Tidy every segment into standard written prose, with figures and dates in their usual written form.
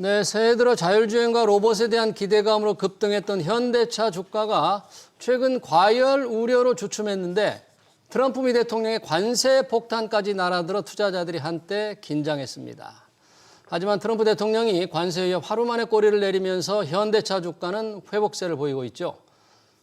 네, 새해 들어 자율주행과 로봇에 대한 기대감으로 급등했던 현대차 주가가 최근 과열 우려로 주춤했는데 트럼프 미 대통령의 관세 폭탄까지 날아들어 투자자들이 한때 긴장했습니다. 하지만 트럼프 대통령이 관세 위협 하루 만에 꼬리를 내리면서 현대차 주가는 회복세를 보이고 있죠.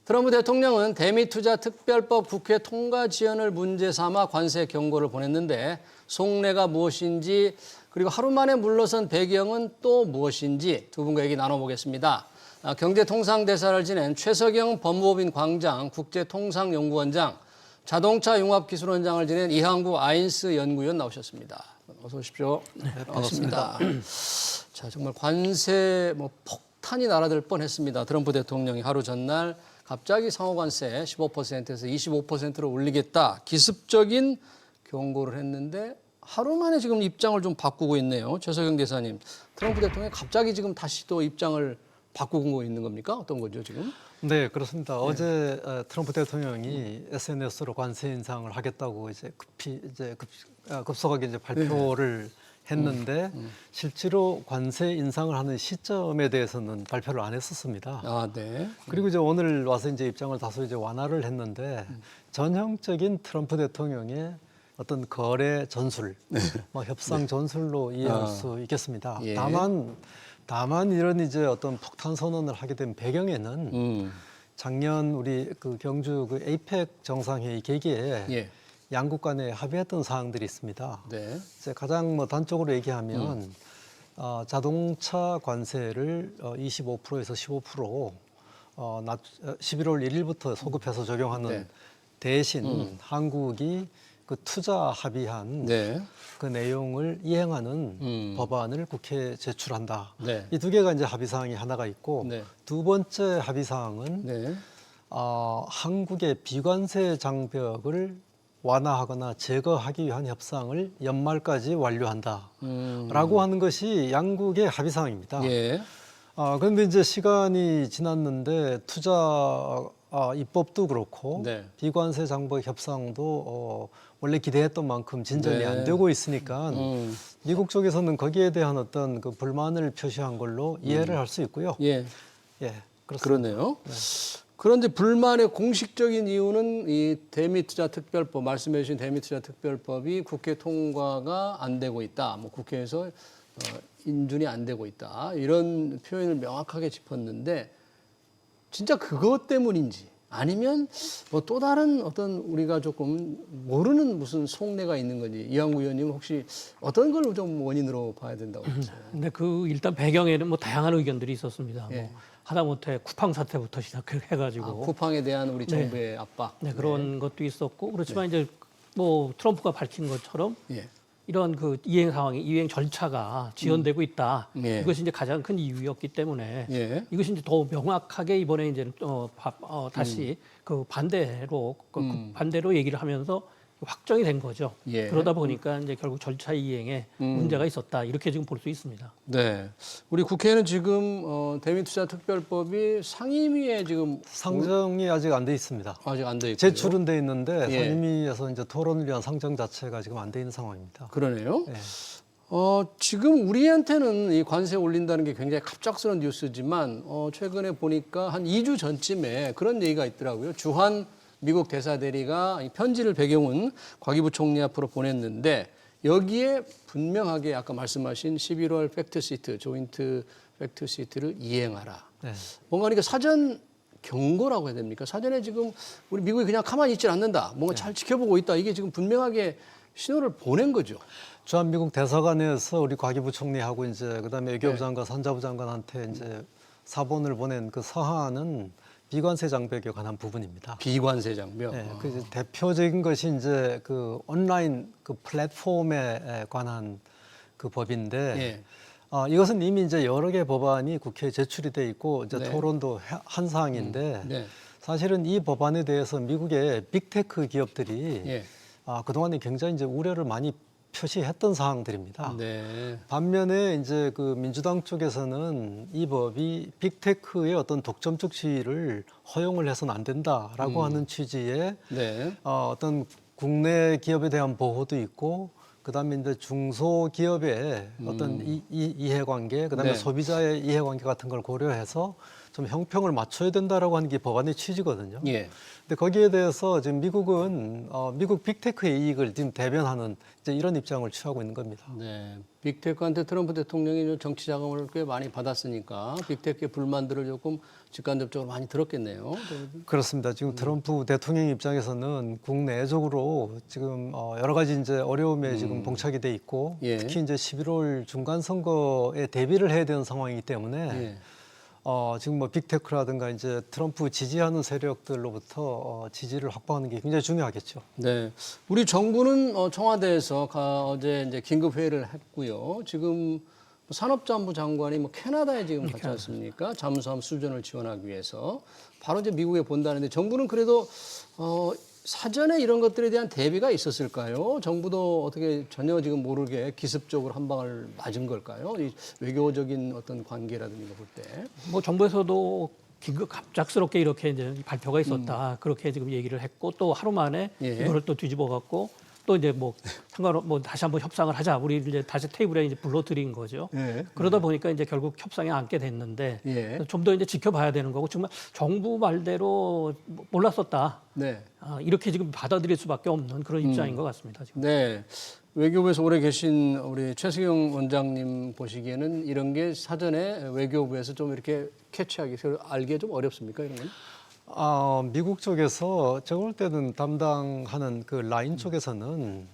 트럼프 대통령은 대미투자 특별법 국회 통과 지연을 문제 삼아 관세 경고를 보냈는데 속내가 무엇인지 그리고 하루 만에 물러선 배경은 또 무엇인지 두 분과 얘기 나눠보겠습니다. 경제통상대사를 지낸 최석영 법무법인 광장 국제통상연구원장, 자동차 융합기술원장을 지낸 이항구 아인스 연구위원 나오셨습니다. 어서 오십시오. 네, 반갑습니다. 자, 정말 관세 폭탄이 날아들 뻔했습니다. 트럼프 대통령이 하루 전날 갑자기 상호관세 15%에서 25%로 올리겠다 기습적인 경고를 했는데 하루 만에 지금 입장을 좀 바꾸고 있네요. 최석영 대사님, 트럼프 대통령이 갑자기 지금 다시 또 입장을 바꾸고 있는 겁니까? 어떤 거죠 지금? 네, 그렇습니다. 네. 어제 트럼프 대통령이 SNS로 관세 인상을 하겠다고 이제 급속하게 이제 발표를 했는데 실제로 관세 인상을 하는 시점에 대해서는 발표를 안 했었습니다. 아, 네. 그리고 이제 오늘 와서 이제 입장을 다소 이제 완화를 했는데 전형적인 트럼프 대통령의 어떤 거래 전술, 협상 전술로 이해할 수 있겠습니다. 예. 다만 이런 이제 어떤 폭탄 선언을 하게 된 배경에는 작년 우리 그 경주 그 에이펙 정상회의 계기에 예. 양국 간에 합의했던 사항들이 있습니다. 네. 이제 가장 단적으로 얘기하면 자동차 관세를 25%에서 15% 11월 1일부터 소급해서 적용하는 네. 대신 한국이 그 투자 합의한 네. 그 내용을 이행하는 법안을 국회에 제출한다. 네. 이 두 개가 이제 합의 사항이 하나가 있고 네. 두 번째 합의 사항은 네. 한국의 비관세 장벽을 완화하거나 제거하기 위한 협상을 연말까지 완료한다라고 하는 것이 양국의 합의 사항입니다. 예. 그런데 이제 시간이 지났는데 투자 입법도 그렇고 네. 비관세 장벽 협상도 원래 기대했던 만큼 진전이 네. 안 되고 있으니까 미국 쪽에서는 거기에 대한 어떤 그 불만을 표시한 걸로 이해를 할 수 있고요. 예. 예, 그렇습니다. 그러네요. 그런데 불만의 공식적인 이유는 이 대미투자특별법, 말씀해 주신 대미투자특별법이 국회 통과가 안 되고 있다. 국회에서 인준이 안 되고 있다. 이런 표현을 명확하게 짚었는데 진짜 그것 때문인지 아니면 또 다른 어떤 우리가 조금 모르는 무슨 속내가 있는 건지 이항구 의원님은 혹시 어떤 걸 좀 원인으로 봐야 된다고 보세요? 근데 그 일단 배경에는 다양한 의견들이 있었습니다. 예. 하다못해 쿠팡 사태부터 시작해가지고 쿠팡에 대한 우리 정부의 압박. 네, 그런 것도 있었고 그렇지만 이제 트럼프가 밝힌 것처럼 예. 이런 그 이행 상황이 이행 절차가 지연되고 있다. 예. 이것이 이제 가장 큰 이유였기 때문에 예. 이것이 이제 더 명확하게 이번에 이제 다시 그 반대로 얘기를 하면서 확정이 된 거죠. 예. 그러다 보니까 이제 결국 절차 이행에 문제가 있었다. 이렇게 지금 볼 수 있습니다. 네. 우리 국회는 지금 대미투자특별법이 상임위에 지금 상정이 아직 안 돼 있습니다. 아직 안 돼 있고요. 제출은 돼 있는데 예. 상임위에서 이제 토론을 위한 상정 자체가 지금 안 돼 있는 상황입니다. 그러네요. 예. 지금 우리한테는 이 관세 올린다는 게 굉장히 갑작스러운 뉴스지만 최근에 보니까 한 2주 전쯤에 그런 얘기가 있더라고요. 주한 미국 대사 대리가 편지를 배경은 과기부 총리 앞으로 보냈는데 여기에 분명하게 아까 말씀하신 11월 팩트시트, 조인트 팩트시트를 이행하라. 네. 뭔가 그러니까 사전 경고라고 해야 됩니까? 사전에 지금 우리 미국이 그냥 가만히 있질 않는다. 뭔가 잘 지켜보고 있다. 이게 지금 분명하게 신호를 보낸 거죠. 주한 미국 대사관에서 우리 과기부 총리하고 이제 그다음에 외교부 네. 장관, 산자부 장관한테 이제 사본을 보낸 그 서한은 비관세 장벽에 관한 부분입니다. 비관세 장벽. 네, 그 이제 대표적인 것이 이제 그 온라인 그 플랫폼에 관한 그 법인데 이것은 이미 이제 여러 개 법안이 국회에 제출이 돼 있고 이제 네. 토론도 한 사항인데 네. 사실은 이 법안에 대해서 미국의 빅테크 기업들이 예. 그동안에 굉장히 이제 우려를 많이 표시했던 사항들입니다. 네. 반면에 이제 그 민주당 쪽에서는 이 법이 빅테크의 어떤 독점적 지위를 허용을 해서는 안 된다라고 하는 취지의 네. 어떤 국내 기업에 대한 보호도 있고 그다음에 이제 중소기업의 어떤 이해관계, 그다음에 네. 소비자의 이해관계 같은 걸 고려해서 좀 형평을 맞춰야 된다라고 하는 게 법안의 취지거든요. 예. 근데 거기에 대해서 지금 미국은 미국 빅테크의 이익을 지금 대변하는 이제 이런 입장을 취하고 있는 겁니다. 네. 빅테크한테 트럼프 대통령이 정치 자금을 꽤 많이 받았으니까 빅테크의 불만들을 조금 직간접적으로 많이 들었겠네요. 그렇습니다. 지금 트럼프 대통령 입장에서는 국내적으로 지금 여러 가지 이제 어려움에 지금 봉착이 돼 있고 예. 특히 이제 11월 중간 선거에 대비를 해야 되는 상황이기 때문에 예. 지금 뭐 빅테크라든가 이제 트럼프 지지하는 세력들로부터 지지를 확보하는 게 굉장히 중요하겠죠. 네, 우리 정부는 청와대에서 어제 이제 긴급 회의를 했고요. 지금 산업자원부 장관이 뭐 캐나다에 지금 갔지 않습니까? 잠수함 수전을 지원하기 위해서 바로 이제 미국에 본다는데 정부는 그래도 사전에 이런 것들에 대한 대비가 있었을까요? 정부도 어떻게 전혀 지금 모르게 기습적으로 한 방을 맞은 걸까요? 이 외교적인 어떤 관계라든가 볼 때. 뭐 정부에서도 긴급 갑작스럽게 이렇게 이제 발표가 있었다. 그렇게 지금 얘기를 했고 또 하루 만에 예. 이거를 또 뒤집어 갖고 또 이제 뭐 뭐 다시 한번 협상을 하자. 우리 이제 다시 테이블에 이제 불러들인 거죠. 예. 그러다 보니까 이제 결국 협상에 앉게 됐는데 예. 좀 더 이제 지켜봐야 되는 거고 정말 정부 말대로 몰랐었다. 네. 이렇게 지금 받아들일 수밖에 없는 그런 입장인 것 같습니다. 지금. 네. 외교부에서 오래 계신 우리 최수경 원장님 보시기에는 이런 게 사전에 외교부에서 좀 이렇게 캐치하기, 알기에 좀 어렵습니까, 이런 건? 미국 쪽에서 제가 볼 때는 담당하는 그 라인 쪽에서는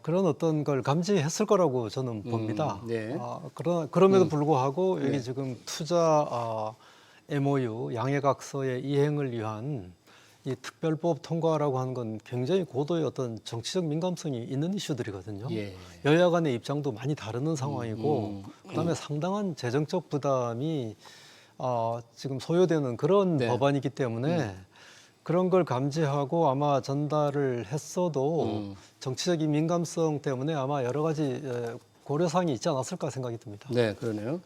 그런 어떤 걸 감지했을 거라고 저는 봅니다. 네. 그럼에도 불구하고 여기 지금 투자 MOU 양해각서의 이행을 위한 이 특별법 통과라고 하는 건 굉장히 고도의 어떤 정치적 민감성이 있는 이슈들이거든요. 예. 여야 간의 입장도 많이 다르는 상황이고 그다음에 상당한 재정적 부담이 지금 소요되는 그런 네. 법안이기 때문에 그런 걸 감지하고 아마 전달을 했어도 정치적인 민감성 때문에 아마 여러 가지 고려사항이 있지 않았을까 생각이 듭니다. 네, 그러네요.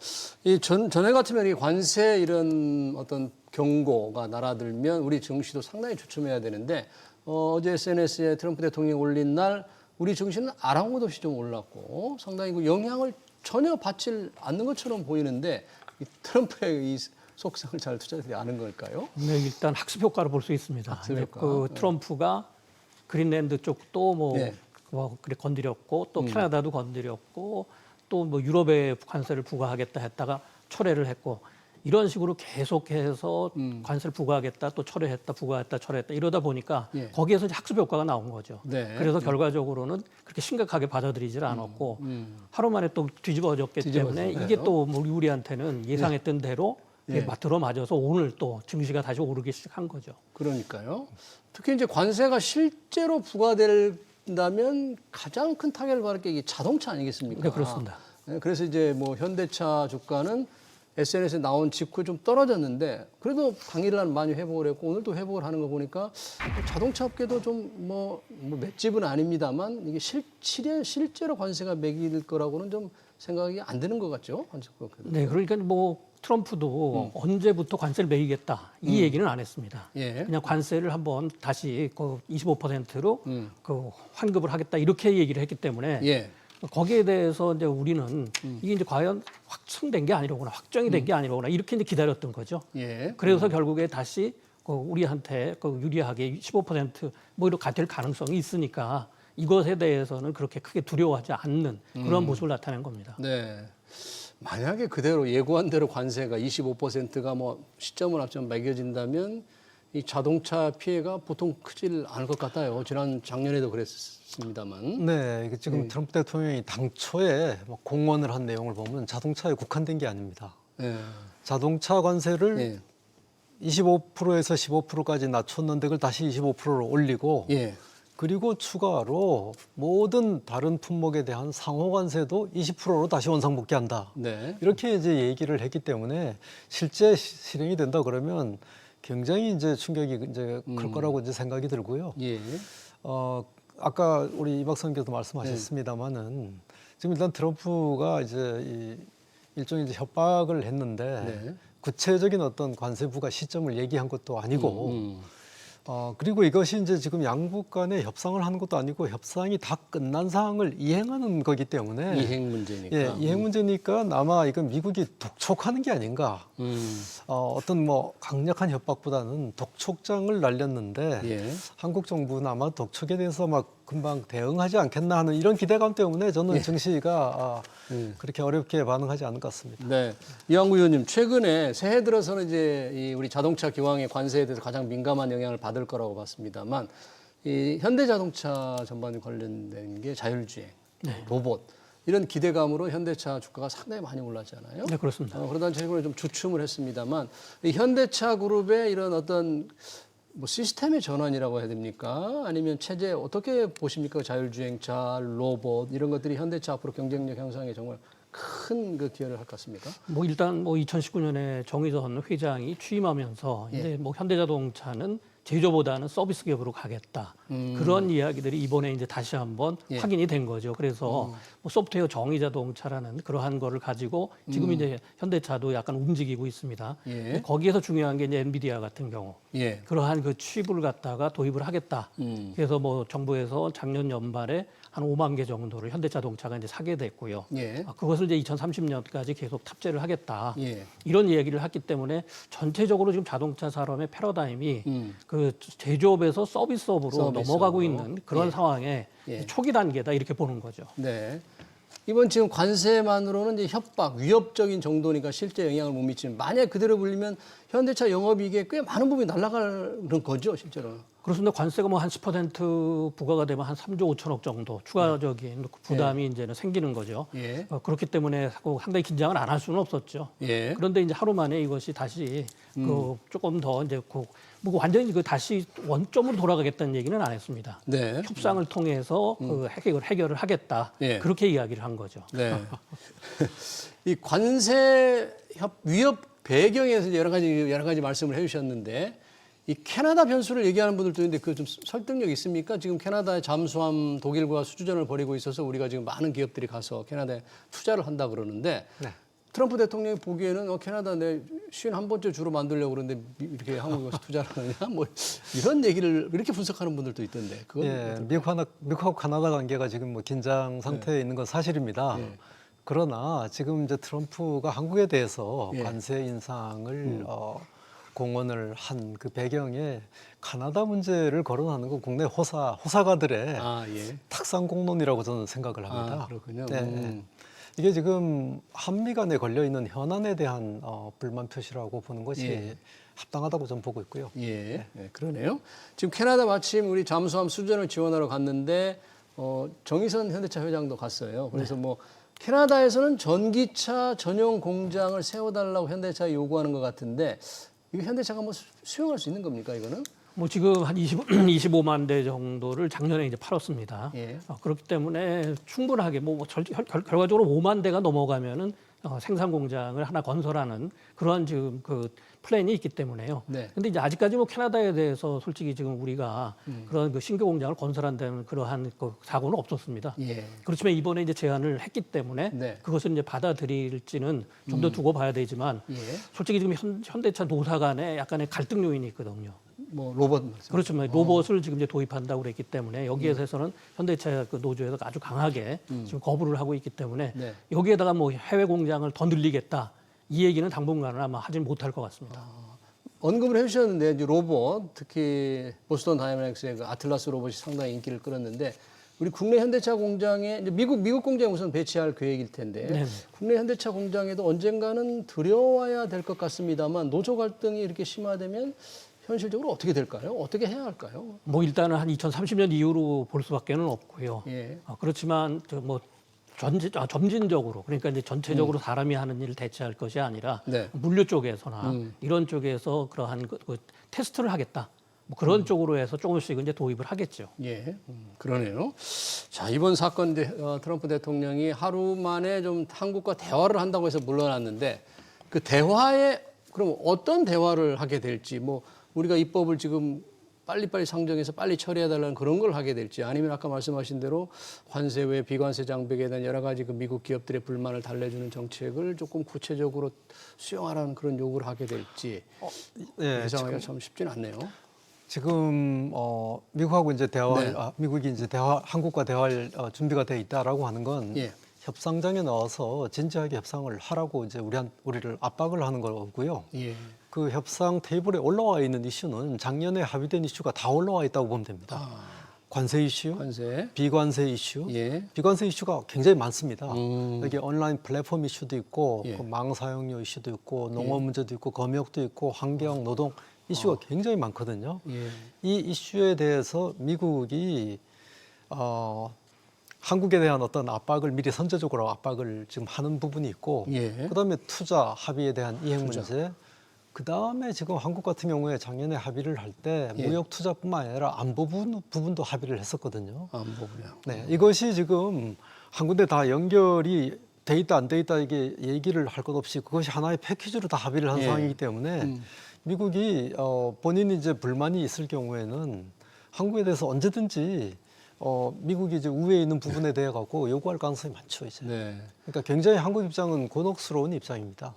이 전에 같으면 이 관세 이런 어떤 경고가 날아들면 우리 증시도 상당히 주춤해야 되는데 어제 SNS에 트럼프 대통령이 올린 날 우리 증시는 아랑곳 없이 좀 올랐고 상당히 그 영향을 전혀 받지 않는 것처럼 보이는데 이 트럼프의 이 속성을 잘 투자되지 않은 걸까요? 네, 일단 학습 효과로 볼 수 있습니다. 학습 이제 효과. 그 트럼프가 그린랜드 쪽도 네. 그래 건드렸고 또 캐나다도 건드렸고 또 뭐 유럽에 관세를 부과하겠다 했다가 철회를 했고 이런 식으로 계속해서 관세를 부과하겠다 또 철회했다 부과했다 철회했다 이러다 보니까 예. 거기에서 이제 학습 효과가 나온 거죠. 네. 그래서 결과적으로는 그렇게 심각하게 받아들이질 않았고 하루 만에 또 뒤집어졌기 때문에 뒤집어졌어요. 이게 또 우리한테는 예상했던 대로 예. 맞들어 맞아서 오늘 또 증시가 다시 오르기 시작한 거죠. 그러니까요. 특히 이제 관세가 실제로 부과된다면 가장 큰 타격을 받을 게 이게 자동차 아니겠습니까? 네, 그렇습니다. 네, 그래서 이제 뭐 현대차 주가는 SNS에 나온 직후에 좀 떨어졌는데 그래도 당일날 많이 회복을 했고 오늘도 회복을 하는 거 보니까 자동차 업계도 좀 뭐 맷집은 아닙니다만 이게 실제로 관세가 매길 거라고는 좀 생각이 안 되는 것 같죠. 네, 그러니까 뭐 트럼프도 언제부터 관세를 매기겠다 이 얘기는 안 했습니다. 예. 그냥 관세를 한번 다시 그 25%로 그 환급을 하겠다 이렇게 얘기를 했기 때문에 예. 거기에 대해서 이제 우리는 이게 이제 과연 확정된 게 아니로구나, 확정이 된 게 아니로구나 이렇게 이제 기다렸던 거죠. 예. 그래서 결국에 다시 그 우리한테 그 유리하게 15%뭐 이렇게 될 가능성이 있으니까 이것에 대해서는 그렇게 크게 두려워하지 않는 그런 모습을 나타낸 겁니다. 네. 만약에 그대로 예고한 대로 관세가 25%가 뭐 시점을 앞서 매겨진다면 이 자동차 피해가 보통 크질 않을 것 같아요. 작년에도 그랬습니다만. 네, 이게 지금 트럼프 대통령이 당초에 뭐 공언을 한 내용을 보면 자동차에 국한된 게 아닙니다. 예. 자동차 관세를 예. 25%에서 15%까지 낮췄는데 그걸 다시 25%로 올리고 예. 그리고 추가로 모든 다른 품목에 대한 상호 관세도 20%로 다시 원상복귀한다. 네. 이렇게 이제 얘기를 했기 때문에 실제 실행이 된다 그러면 굉장히 이제 충격이 이제 클 거라고 이제 생각이 들고요. 예. 아까 우리 이 박사님께서 말씀하셨습니다만은 지금 일단 트럼프가 이제 일종의 이제 협박을 했는데 네. 구체적인 어떤 관세 부과 시점을 얘기한 것도 아니고 그리고 이것이 이제 지금 양국 간에 협상을 하는 것도 아니고 협상이 다 끝난 사항을 이행하는 거기 때문에 이행 문제니까. 예, 이행 문제니까 아마 이건 미국이 독촉하는 게 아닌가. 어떤 뭐 강력한 협박보다는 독촉장을 날렸는데 예. 한국 정부는 아마 독촉에 대해서 막 금방 대응하지 않겠나 하는 이런 기대감 때문에 저는 증시가 그렇게 어렵게 반응하지 않은 것 같습니다. 네, 이완구 의원님 최근에 새해 들어서는 이제 이 우리 자동차 기왕의 관세에 대해서 가장 민감한 영향을 받을 거라고 봤습니다만 이 현대자동차 전반 관련된 게 자율주행, 로봇 이런 기대감으로 현대차 주가가 상당히 많이 올랐잖아요. 네, 그렇습니다. 그러다 최근에 좀 주춤을 했습니다만 이 현대차 그룹의 이런 어떤 뭐 시스템의 전환이라고 해야 됩니까? 아니면 체제 어떻게 보십니까? 자율주행차, 로봇 이런 것들이 현대차 앞으로 경쟁력 향상에 정말 큰 그 기여를 할 것 같습니까? 뭐 일단 뭐 2019년에 정의선 회장이 취임하면서 이제 뭐 현대자동차는 제조보다는 서비스 기업으로 가겠다. 그런 이야기들이 이번에 이제 다시 한번 확인이 된 거죠. 그래서 뭐 소프트웨어 정의자동차라는 그러한 거를 가지고 지금 이제 현대차도 약간 움직이고 있습니다. 예. 거기에서 중요한 게 이제 엔비디아 같은 경우 예. 그러한 그 칩을 갖다가 도입을 하겠다. 그래서 뭐 정부에서 작년 연말에 한 5만 개 정도를 현대자동차가 이제 사게 됐고요. 예. 그것을 이제 2030년까지 계속 탑재를 하겠다. 예. 이런 얘기를 했기 때문에 전체적으로 지금 자동차 산업의 패러다임이 그 제조업에서 서비스업으로 서비스업으로. 넘어가고 있는 그런 상황의 예. 초기 단계다 이렇게 보는 거죠. 네. 이번 지금 관세만으로는 이제 협박, 위협적인 정도니까 실제 영향을 못 미치는. 만약 그대로 불리면 현대차 영업이익에 꽤 많은 부분이 날아가는 거죠, 실제로. 그렇습니다. 관세가 뭐 한 10% 부과가 되면 한 3조 5천억 정도 추가적인 부담이 이제는 생기는 거죠. 예. 그렇기 때문에 상당히 긴장을 안 할 수는 없었죠. 예. 그런데 이제 하루 만에 이것이 다시 그 조금 더 이제 뭐 완전히 그 다시 원점으로 돌아가겠다는 얘기는 안 했습니다. 네. 협상을 통해서 그 해결을 하겠다. 예. 그렇게 이야기를 한 거죠. 네. 이 관세 위협 배경에서 이제 여러 가지 말씀을 해주셨는데 이 캐나다 변수를 얘기하는 분들도 있는데 그 좀 설득력 있습니까? 지금 캐나다의 잠수함 독일과 수주전을 벌이고 있어서 우리가 지금 많은 기업들이 가서 캐나다에 투자를 한다 그러는데 네. 트럼프 대통령이 보기에는 캐나다 내 51번째 주로 만들려고 그러는데 이렇게 한국에 가서 투자를 하느냐 뭐 이런 얘기를 이렇게 분석하는 분들도 있던데 그건 예, 미국하고 카나다 관계가 지금 뭐 긴장 상태에 있는 건 사실입니다. 그러나 지금 이제 트럼프가 한국에 대해서 관세 인상을 공언을 한 그 배경에 카나다 문제를 거론하는 건 국내 호사가들의 탁상 공론이라고 저는 생각을 합니다. 아, 그렇군요. 네. 이게 지금 한미 간에 걸려 있는 현안에 대한 불만 표시라고 보는 것이 합당하다고 저는 보고 있고요. 예, 네, 그러네요. 지금 캐나다 마침 우리 잠수함 수전을 지원하러 갔는데 정의선 현대차 회장도 갔어요. 그래서 뭐 캐나다에서는 전기차 전용 공장을 세워달라고 현대차에 요구하는 것 같은데 이거 현대차가 뭐 수용할 수 있는 겁니까 이거는? 뭐 지금 한 25만 대 정도를 작년에 이제 팔았습니다. 예. 그렇기 때문에 충분하게 결과적으로 5만 대가 넘어가면은 생산 공장을 하나 건설하는 그러한 지금 그 플랜이 있기 때문에요. 네. 근데 이제 아직까지 뭐 캐나다에 대해서 솔직히 지금 우리가 그런 그 신규 공장을 건설한다는 그러한 그 사고는 없었습니다. 예. 그렇지만 이번에 이제 제안을 했기 때문에 네. 그것을 이제 받아들일지는 좀 더 두고 봐야 되지만 솔직히 지금 현대차 노사 간에 약간의 갈등 요인이 있거든요. 뭐 로봇 그렇죠. 로봇을 지금 이제 도입한다고 그랬기 때문에 여기에서는 현대차 그 노조에서 아주 강하게 지금 거부를 하고 있기 때문에 네. 여기에다가 뭐 해외 공장을 더 늘리겠다 이 얘기는 당분간은 아마 하진 못할 것 같습니다. 언급을 해주셨는데 이제 로봇 특히 보스턴 다이내믹스의 그 아틀라스 로봇이 상당히 인기를 끌었는데 우리 국내 현대차 공장에 이제 미국 공장에 우선 배치할 계획일 텐데 네네. 국내 현대차 공장에도 언젠가는 들여와야 될 것 같습니다만 노조 갈등이 이렇게 심화되면 현실적으로 어떻게 될까요? 어떻게 해야 할까요? 뭐 일단은 한 2030년 이후로 볼 수밖에는 없고요. 예. 그렇지만 뭐 점진적으로 그러니까 이제 전체적으로 사람이 하는 일을 대체할 것이 아니라 네. 물류 쪽에서나 이런 쪽에서 그러한 그 테스트를 하겠다. 뭐 그런 쪽으로 해서 조금씩 이제 도입을 하겠죠. 예, 그러네요. 자, 이번 사건 이제 트럼프 대통령이 하루 만에 좀 한국과 대화를 한다고 해서 물러났는데 그 대화에 그럼 어떤 대화를 하게 될지 뭐 우리가 입법을 지금 빨리빨리 상정해서 빨리 처리해달라는 그런 걸 하게 될지 아니면 아까 말씀하신 대로 관세 외 비관세 장벽에 대한 여러 가지 그 미국 기업들의 불만을 달래주는 정책을 조금 구체적으로 수용하라는 그런 요구를 하게 될지 예상하기가 참 쉽지는 않네요. 지금 미국하고 이제 대화할 네. 미국이 이제 한국과 대화할 준비가 돼 있다라고 하는 건 예. 협상장에 나와서 진지하게 협상을 하라고 이제 우리를 압박을 하는 거고요. 예. 그 협상 테이블에 올라와 있는 이슈는 작년에 합의된 이슈가 다 올라와 있다고 보면 됩니다. 아, 관세 이슈, 관세. 비관세 이슈, 예. 비관세 이슈가 굉장히 많습니다. 음. 여기 온라인 플랫폼 이슈도 있고, 예. 그 망 사용료 이슈도 있고, 농업 문제도 있고, 검역도 있고, 환경, 노동 이슈가 굉장히 많거든요. 예. 이 이슈에 대해서 미국이 한국에 대한 어떤 압박을 미리 선제적으로 압박을 지금 하는 부분이 있고, 예. 그다음에 투자 합의에 대한 이행 투자. 문제, 그다음에 지금 한국 같은 경우에 작년에 합의를 할 때 예. 무역 투자뿐만 아니라 안보 부분도 합의를 했었거든요. 안보고요. 네, 이것이 지금 한 군데 다 연결이 돼 있다 안 돼 있다 이게 얘기를 할 것 없이 그것이 하나의 패키지로 다 합의를 한 예. 상황이기 때문에 미국이 본인이 이제 불만이 있을 경우에는 한국에 대해서 언제든지 미국이 이제 우회에 있는 부분에 대해 갖고 요구할 가능성이 많죠 이제. 네. 그러니까 굉장히 한국 입장은 곤혹스러운 입장입니다.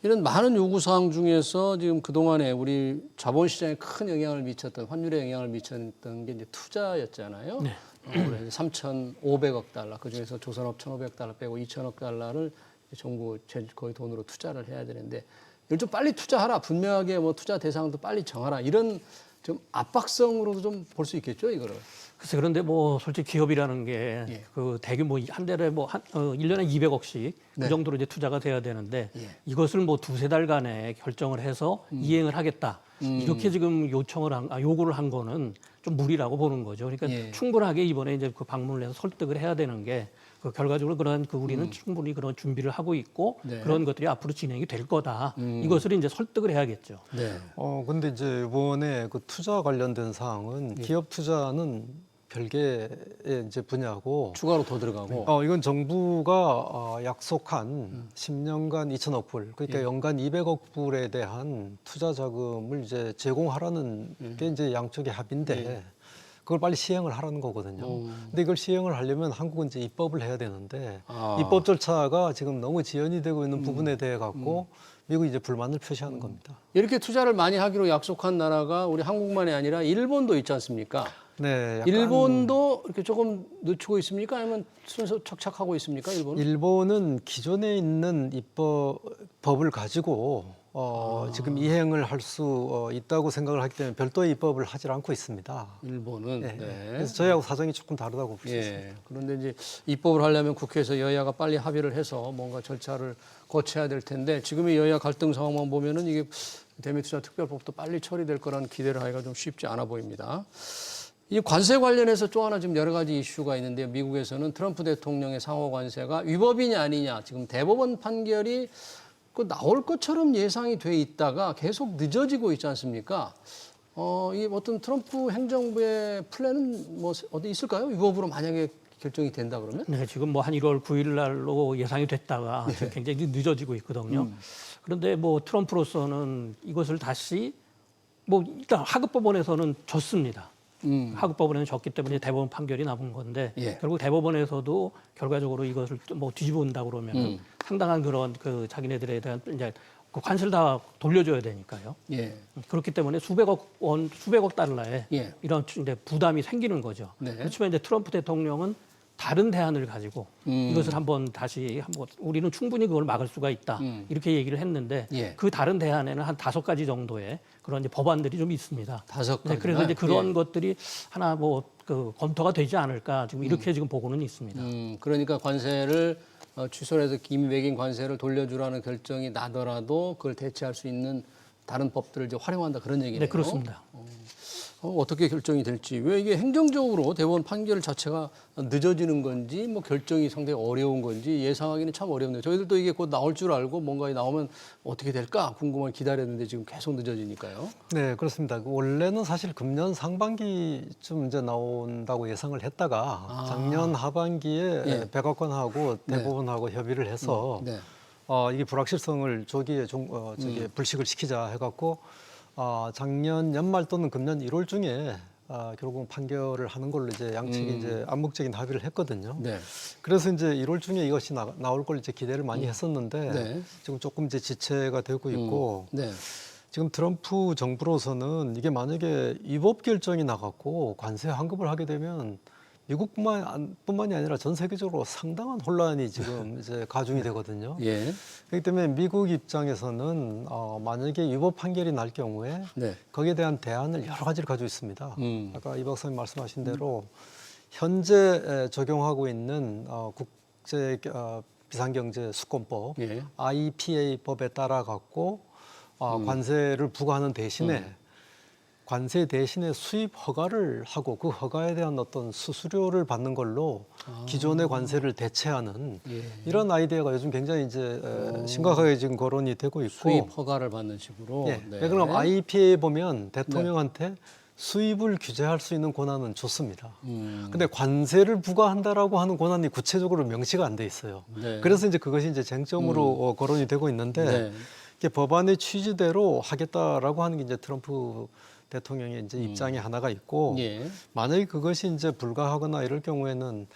이런 많은 요구 사항 중에서 지금 그동안에 우리 자본시장에 큰 영향을 미쳤던 환율에 영향을 미쳤던 게 이제 투자였잖아요. 네. 올해 3,500억 달러 그중에서 조선업 1,500억 달러 빼고 2,000억 달러를 정부 거의 돈으로 투자를 해야 되는데 이걸 좀 빨리 투자하라 분명하게 뭐 투자 대상도 빨리 정하라 이런 좀 압박성으로도 좀 볼 수 있겠죠 이거를. 글쎄 그런데 뭐 솔직히 기업이라는 게 예. 그 대규모 한 달에 뭐 1년에 200억씩 네. 그 정도로 이제 투자가 돼야 되는데 예. 이것을 뭐 두세 달간에 결정을 해서 이행을 하겠다. 이렇게 지금 요구를 한 거는 좀 무리라고 보는 거죠. 그러니까 예. 충분하게 이번에 이제 그 방문을 해서 설득을 해야 되는 게 그 결과적으로 그런 우리는 충분히 그런 준비를 하고 있고 네. 그런 것들이 앞으로 진행이 될 거다. 이것을 이제 설득을 해야겠죠. 네. 근데 이제 이번에 그 투자 관련된 사항은 기업 투자는 별개의 이제 분야고 추가로 더 들어가고. 이건 정부가 약속한 10년간 2천억 불, 그러니까 연간 200억 불에 대한 투자 자금을 이제 제공하라는 게 이제 양쪽의 합의인데 그걸 빨리 시행을 하라는 거거든요. 근데 이걸 시행을 하려면 한국은 이제 입법을 해야 되는데 아. 입법 절차가 지금 너무 지연이 되고 있는 부분에 대해 갖고 미국이 이제 불만을 표시하는 겁니다. 이렇게 투자를 많이 하기로 약속한 나라가 우리 한국만이 아니라 일본도 있지 않습니까? 네, 약간 일본도 이렇게 조금 늦추고 있습니까? 아니면 순서 착착하고 있습니까? 일본은? 일본은 기존에 있는 입법을 가지고 지금 이행을 할 수 있다고 생각을 하기 때문에 별도의 입법을 하지 않고 있습니다. 일본은. 네. 네. 그래서 저희하고 사정이 조금 다르다고 볼 수 있습니다. 예. 그런데 이제 입법을 하려면 국회에서 여야가 빨리 합의를 해서 뭔가 절차를 거쳐야 될 텐데 지금의 여야 갈등 상황만 보면은 이게 대미투자 특별법도 빨리 처리될 거라는 기대를 하기가 좀 쉽지 않아 보입니다. 이 관세 관련해서 또 하나 지금 여러 가지 이슈가 있는데요. 미국에서는 트럼프 대통령의 상호 관세가 위법이냐 아니냐 지금 대법원 판결이 그 나올 것처럼 예상이 돼 있다가 계속 늦어지고 있지 않습니까? 이 어떤 트럼프 행정부의 플랜은 뭐 어디 있을까요? 위법으로 만약에 결정이 된다 그러면? 네, 지금 뭐 한 1월 9일 날로 예상이 됐다가 지금 굉장히 늦어지고 있거든요. 그런데 뭐 트럼프로서는 이것을 다시 뭐 일단 하급법원에서는 졌습니다. 하급법원에는 졌기 때문에 대법원 판결이 나온 건데 예. 결국 대법원에서도 결과적으로 이것을 뭐 뒤집어 온다 그러면 상당한 그런 그 자기네들에 대한 이제 그 관세를 다 돌려줘야 되니까요. 예. 그렇기 때문에 수백억 달러의 예. 이런 이제 부담이 생기는 거죠. 네. 그렇지만 이제 트럼프 대통령은 다른 대안을 가지고 이것을 한번 우리는 충분히 그걸 막을 수가 있다 이렇게 얘기를 했는데 예. 그 다른 대안에는 한 5가지 정도의 그런 이제 법안들이 좀 있습니다. 5가지. 네, 그래서 이제 그런 것들이 하나 뭐 그 검토가 되지 않을까 지금 이렇게 지금 보고는 있습니다. 그러니까 관세를 취소를 해서 이미 매긴 관세를 돌려주라는 결정이 나더라도 그걸 대체할 수 있는 다른 법들을 이제 활용한다 그런 얘기네요. 네, 그렇습니다. 어떻게 결정이 될지 왜 이게 행정적으로 대법원 판결 자체가 늦어지는 건지 뭐 결정이 상당히 어려운 건지 예상하기는 참 어렵네요. 저희들도 이게 곧 나올 줄 알고 뭔가 나오면 어떻게 될까 궁금하게 기다렸는데 지금 계속 늦어지니까요. 네, 그렇습니다. 원래는 사실 금년 상반기쯤 이제 나온다고 예상을 했다가 작년 하반기에 예. 백악관하고 대법원하고 협의를 해서 네. 이게 불확실성을 조기에 불식을 시키자 해갖고 작년 연말 또는 금년 1월 중에 결국 판결을 하는 걸로 이제 양측이 이제 암묵적인 합의를 했거든요. 네. 그래서 이제 1월 중에 이것이 나올 걸 이제 기대를 많이 했었는데 네. 지금 조금 이제 지체가 되고 있고 네. 지금 트럼프 정부로서는 이게 만약에 위법 결정이 나갔고 관세 환급을 하게 되면 미국뿐만이 아니라 전 세계적으로 상당한 혼란이 지금 이제 가중이 되거든요. 예. 그렇기 때문에 미국 입장에서는 만약에 위법 판결이 날 경우에 네. 거기에 대한 대안을 여러 가지를 가지고 있습니다. 음. 아까 이 박사님 말씀하신 대로 현재 적용하고 있는 국제 비상경제 수권법 예. IPA 법에 따라 갖고 관세를 부과하는 대신에 관세 대신에 수입 허가를 하고 그 허가에 대한 어떤 수수료를 받는 걸로 기존의 관세를 대체하는 예. 이런 아이디어가 요즘 굉장히 이제 심각하게 지금 거론이 되고 있고. 수입 허가를 받는 식으로. 예. 네. 그럼 IPA에 보면 대통령한테 수입을 규제할 수 있는 권한은 좋습니다. 근데 관세를 부과한다라고 하는 권한이 구체적으로 명시가 안 돼 있어요. 네. 그래서 이제 그것이 이제 쟁점으로 거론이 되고 있는데 네. 이게 법안의 취지대로 하겠다라고 하는 게 이제 트럼프 대통령의 이제 입장이 하나가 있고 예. 만약에 그것이 이제 불가하거나 이럴 경우에는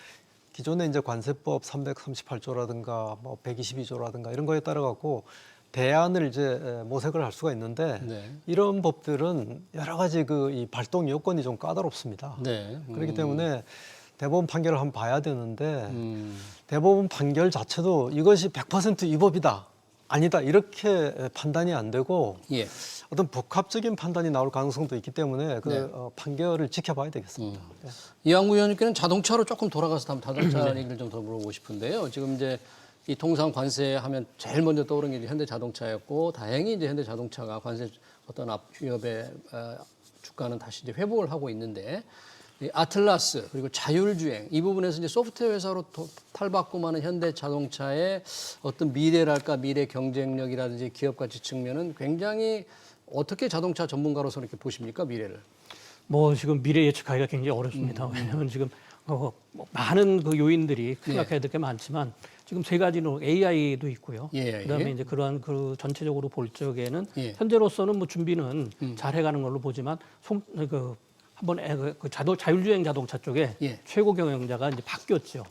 기존의 이제 관세법 338조라든가 뭐 122조라든가 이런 거에 따라 갖고 대안을 이제 모색을 할 수가 있는데 네. 이런 법들은 여러 가지 그 이 발동 요건이 좀 까다롭습니다. 네. 그렇기 때문에 대법원 판결을 한번 봐야 되는데 음. 대법원 판결 자체도 이것이 100% 위법이다 아니다 이렇게 판단이 안 되고 예. 어떤 복합적인 판단이 나올 가능성도 있기 때문에 그 네. 판결을 지켜봐야 되겠습니다. 이한구 의원님께는 자동차로 조금 돌아가서 한번 자동차 얘기를 좀 더 물어보고 싶은데요. 지금 이제 이 통상 관세 하면 제일 먼저 떠오르는 게 이제 현대자동차였고 다행히 이제 현대자동차가 관세 어떤 위협의 주가는 다시 이제 회복을 하고 있는데 이 아틀라스 그리고 자율주행 이 부분에서 이제 소프트웨어 회사로 탈바꿈하는 현대자동차의 어떤 미래랄까 미래 경쟁력이라든지 기업 가치 측면은 굉장히 어떻게 자동차 전문가로서 이렇게 보십니까 미래를? 뭐 지금 미래 예측하기가 굉장히 어렵습니다. 왜냐하면 지금 뭐 많은 그 요인들이 생각해야 될 게 많지만 지금 세 가지로 AI도 있고요. 예, 그다음에 예. 이제 그러한 그 전체적으로 볼 적에는 예. 현재로서는 뭐 준비는 잘 해가는 걸로 보지만 한번 자율주행 자동차 쪽에 예. 최고 경영자가 이제 바뀌었죠.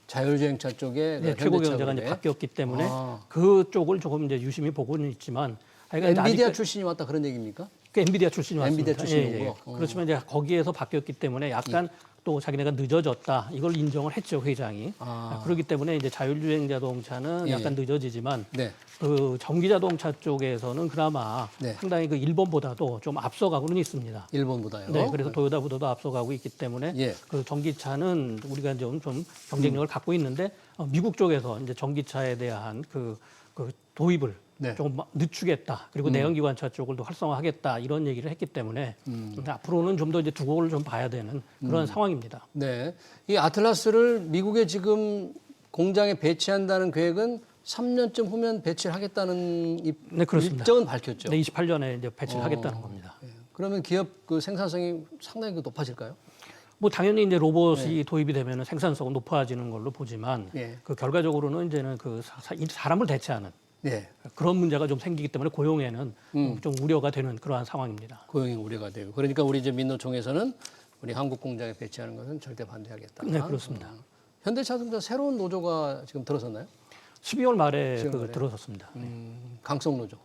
자율주행차 쪽에 네, 그 최고 현대차 경영자가 이제 그래? 바뀌었기 때문에 아. 그쪽을 조금 이제 유심히 보고는 있지만 하여간 엔비디아 아직까지- 출신이 왔다 그런 얘기입니까? 그 엔비디아 출신이 왔습니다. 엔비디아 출신이고. 그렇지만 이제 거기에서 바뀌었기 때문에 약간 또 자기네가 늦어졌다 이걸 인정을 했죠 회장이. 아. 그렇기 때문에 이제 자율주행 자동차는 예. 약간 늦어지지만 네. 그 전기 자동차 쪽에서는 그나마 네. 상당히 그 일본보다도 좀 앞서가고는 있습니다. 일본보다요. 네, 그래서 도요타보다도 앞서가고 있기 때문에 예. 그 전기차는 우리가 좀 경쟁력을 갖고 있는데 미국 쪽에서 이제 전기차에 대한 그 도입을 네. 조금 늦추겠다. 그리고 내연기관차 쪽을 더 활성화하겠다. 이런 얘기를 했기 때문에 앞으로는 좀 더 이제 두고를 좀 봐야 되는 그런 상황입니다. 네. 이 아틀라스를 미국에 지금 공장에 배치한다는 계획은 3년쯤 후면 배치를 하겠다는 네, 그렇습니다. 일정은 밝혔죠. 네, 28년에 이제 배치를 하겠다는 겁니다. 예. 그러면 기업 그 생산성이 상당히 높아질까요? 뭐 당연히 이제 로봇이 도입이 되면 생산성은 높아지는 걸로 보지만 예. 그 결과적으로는 이제는 그 사람을 대체하는 예. 그런 문제가 좀 생기기 때문에 고용에는 좀 우려가 되는 그러한 상황입니다. 고용이 우려가 되고. 그러니까 우리 이제 민노총에서는 우리 한국 공장에 배치하는 것은 절대 반대하겠다. 네, 그렇습니다. 현대자동차 새로운 노조가 지금 들어섰나요? 12월 말에 12월 말에? 들어섰습니다. 강성 노조.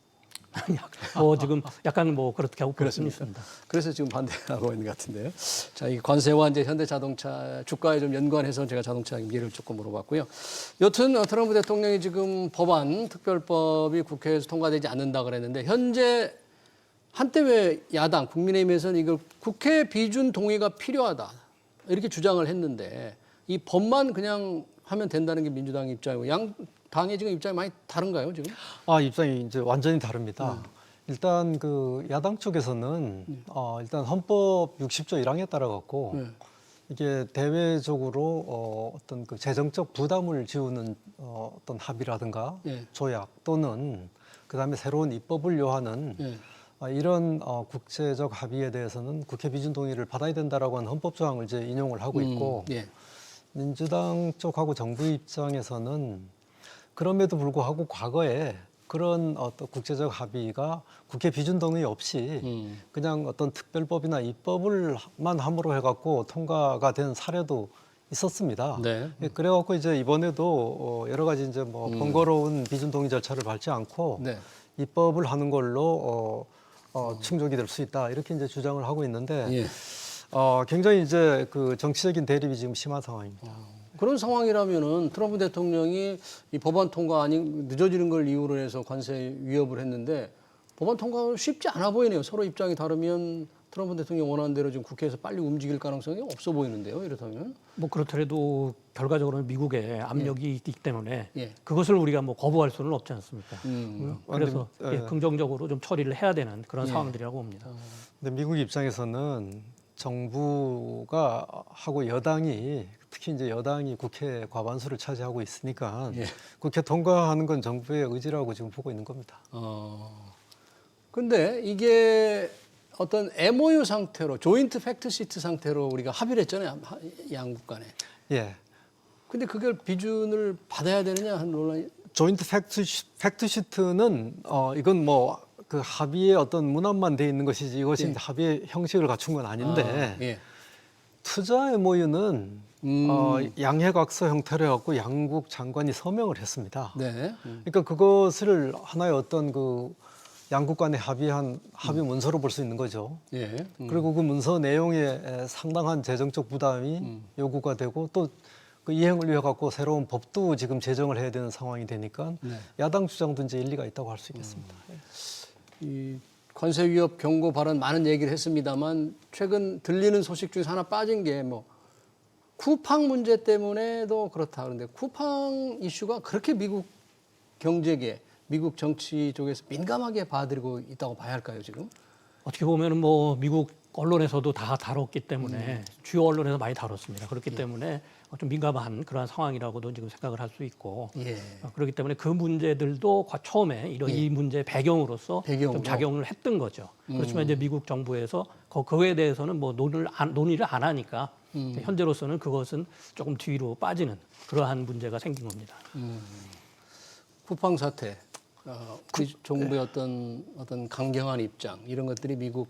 뭐 지금 약간 뭐 그렇게 하고 볼 수는 있습니다. 그래서 지금 반대하고 있는 것 같은데요. 자, 이 관세와 이제 현대자동차 주가에 좀 연관해서 제가 자동차 미래를 조금 물어봤고요. 여튼 트럼프 대통령이 지금 법안 특별법이 국회에서 통과되지 않는다 그랬는데 현재 한때 왜 야당 국민의힘에서는 이걸 국회 비준 동의가 필요하다 이렇게 주장을 했는데 이 법만 그냥 하면 된다는 게 민주당 입장이고 양 당의 지금 입장이 많이 다른가요 지금? 입장이 이제 완전히 다릅니다. 일단 그 야당 쪽에서는 일단 헌법 60조 1항에 따라 갖고 이게 대외적으로 어떤 그 재정적 부담을 지우는 어떤 합의라든가 예. 조약 또는 그다음에 새로운 입법을 요하는 예. 이런 국제적 합의에 대해서는 국회 비준 동의를 받아야 된다라고 하는 헌법 조항을 이제 인용을 하고 있고 예. 민주당 쪽하고 정부 입장에서는 그럼에도 불구하고 과거에 그런 어떤 국제적 합의가 국회 비준 동의 없이 그냥 어떤 특별법이나 입법을만 함으로 해갖고 통과가 된 사례도 있었습니다. 네. 그래갖고 이제 이번에도 여러 가지 이제 뭐 번거로운 비준 동의 절차를 밟지 않고 네. 입법을 하는 걸로 충족이 될 수 있다 이렇게 이제 주장을 하고 있는데 예. 굉장히 이제 그 정치적인 대립이 지금 심한 상황입니다. 그런 상황이라면은 트럼프 대통령이 이 법안 통과 아니 늦어지는 걸 이유로 해서 관세 위협을 했는데 법안 통과가 쉽지 않아 보이네요. 서로 입장이 다르면 트럼프 대통령 원하는 대로 지금 국회에서 빨리 움직일 가능성이 없어 보이는데요. 이렇다면 뭐 그렇더라도 결과적으로는 미국의 압력이 있기 때문에 예. 그것을 우리가 뭐 거부할 수는 없지 않습니까? 음. 그래서 예. 긍정적으로 좀 처리를 해야 되는 그런 예. 상황들이라고 봅니다. 근데 미국 입장에서는 정부가 하고 여당이 특히 이제 여당이 국회 과반수를 차지하고 있으니까 예. 국회 통과하는 건 정부의 의지라고 지금 보고 있는 겁니다. 근데 이게 어떤 MOU 상태로 조인트 팩트 시트 상태로 우리가 합의를 했잖아요. 양국 간에. 예. 근데 그걸 비준을 받아야 되느냐 하는 논란이 조인트 팩트 시트는 이건 뭐 그 합의의 어떤 문안만 돼 있는 것이지 이것이 예. 합의의 형식을 갖춘 건 아닌데 예. 투자 MOU는 양해각서 형태로 해갖고 양국 장관이 서명을 했습니다. 네. 그러니까 그것을 하나의 어떤 그 양국 간에 합의한 합의 문서로 볼 수 있는 거죠. 예. 그리고 그 문서 내용에 상당한 재정적 부담이 요구가 되고 또 그 이행을 위해 갖고 새로운 법도 지금 제정을 해야 되는 상황이 되니까 네. 야당 주장도 이제 일리가 있다고 할 수 있겠습니다. 이 관세 위협 경고 발언 많은 얘기를 했습니다만 최근 들리는 소식 중에서 하나 빠진 게 뭐 쿠팡 문제 때문에도 그렇다 그런데 쿠팡 이슈가 그렇게 미국 경제계, 미국 정치 쪽에서 민감하게 봐들이고 있다고 봐야 할까요 지금? 어떻게 보면은 뭐 미국 언론에서도 다 다뤘기 때문에 주요 언론에서 많이 다뤘습니다. 그렇기 때문에 좀 민감한 그러한 상황이라고도 지금 생각을 할 수 있고 예. 그렇기 때문에 그 문제들도 처음에 이 문제 배경으로서 배경으로. 좀 작용을 했던 거죠. 그렇지만 이제 미국 정부에서 그거에 대해서는 뭐 논의를 안 하니까 현재로서는 그것은 조금 뒤로 빠지는 그러한 문제가 생긴 겁니다. 쿠팡 사태, 우리 정부의 어떤 강경한 입장 이런 것들이 미국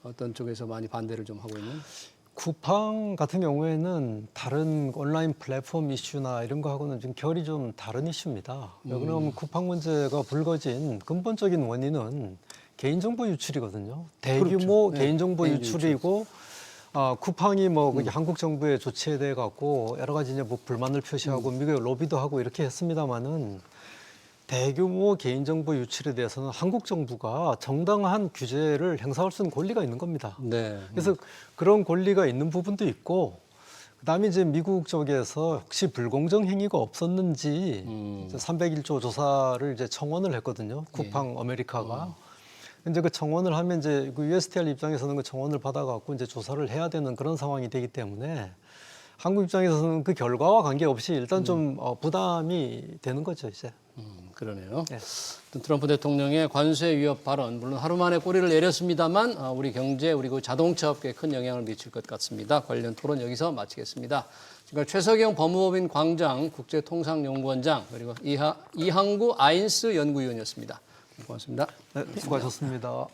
어떤 쪽에서 많이 반대를 좀 하고 있는. 쿠팡 같은 경우에는 다른 온라인 플랫폼 이슈나 이런 거하고는 좀 결이 좀 다른 이슈입니다. 왜 그러면 쿠팡 문제가 불거진 근본적인 원인은 개인정보 유출이거든요. 대규모 그렇죠. 네. 개인정보 개인 유출이고 쿠팡이 뭐 한국 정부의 조치에 대해 갖고 여러 가지 이제 뭐 불만을 표시하고 미국에 로비도 하고 이렇게 했습니다마는 대규모 개인정보 유출에 대해서는 한국 정부가 정당한 규제를 행사할 수 있는 권리가 있는 겁니다. 네. 그래서 그런 권리가 있는 부분도 있고 그다음에 이제 미국 쪽에서 혹시 불공정 행위가 없었는지 이제 301조 조사를 이제 청원을 했거든요. 쿠팡 아메리카가. 이제 그 청원을 하면 이제 그 USTR 입장에서는 그 청원을 받아갖고 이제 조사를 해야 되는 그런 상황이 되기 때문에 한국 입장에서는 그 결과와 관계없이 일단 좀 부담이 되는 거죠 이제. 그러네요. 네. 트럼프 대통령의 관세 위협 발언 물론 하루 만에 꼬리를 내렸습니다만 우리 경제 그리고 자동차 업계에 큰 영향을 미칠 것 같습니다. 관련 토론 여기서 마치겠습니다. 지금까지 최석영 법무법인 광장 국제통상연구원장 그리고 이항구 아인스 연구위원이었습니다. 고맙습니다. 네, 수고하셨습니다.